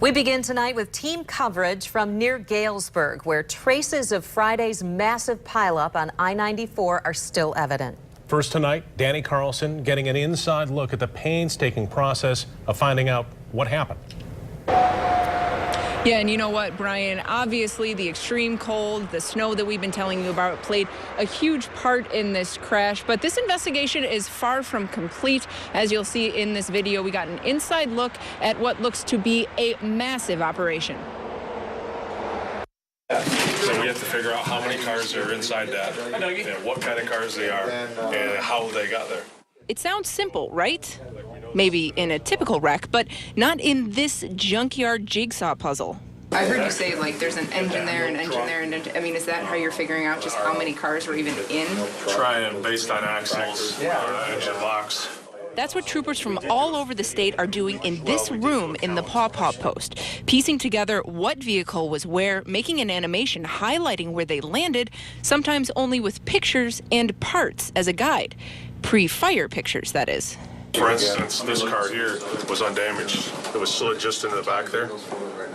We begin tonight with team coverage from near Galesburg, where traces of Friday's massive pileup on I-94 are still evident. First tonight, Danny Carlson getting an inside look at the painstaking process of finding out what happened. Yeah, and you know what, Brian? Obviously, the extreme cold, the snow that we've been telling you about played a huge part in this crash. But this investigation is far from complete. As you'll see in this video, we got an inside look at what looks to be a massive operation. So we have to figure out how many cars are inside that, and what kind of cars they are, and how they got there. It sounds simple, right? Maybe in a typical wreck, but not in this junkyard jigsaw puzzle. I heard you say, like, there's an engine there, an engine there, and I mean, is that how you're figuring out just how many cars were even in? Trying based on axles, engine blocks. That's what troopers from all over the state are doing in this room in the Paw Paw Post, piecing together what vehicle was where, making an animation highlighting where they landed, sometimes only with pictures and parts as a guide. Pre-fire pictures, that is. For instance, this car here was undamaged. It was slid just into the back there,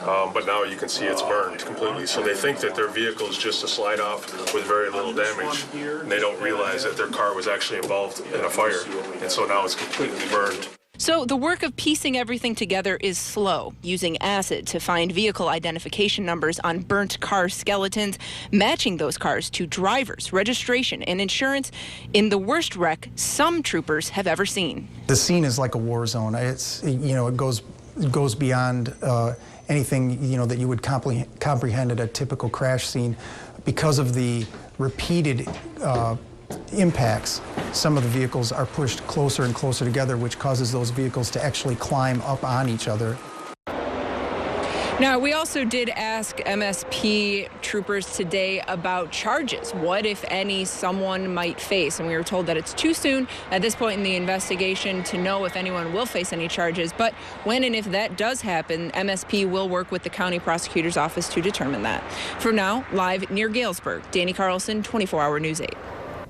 but now you can see it's burned completely. So they think that their vehicle is just a slide off with very little damage, and they don't realize that their car was actually involved in a fire, and so now it's completely burned. So the work of piecing everything together is slow, using acid to find vehicle identification numbers on burnt car skeletons, matching those cars to drivers, registration, and insurance in the worst wreck some troopers have ever seen. The scene is like a war zone. It's, you know, it goes beyond anything, you know, that you would comprehend at a typical crash scene because of the repeated impacts. Some of the vehicles are pushed closer and closer together, which causes those vehicles to actually climb up on each other. Now, we also did ask MSP troopers today about charges. What, if any, someone might face? And we were told that it's too soon at this point in the investigation to know if anyone will face any charges. But when and if that does happen, MSP will work with the county prosecutor's office to determine that. For now, live near Galesburg, Danny Carlson, 24 Hour News 8.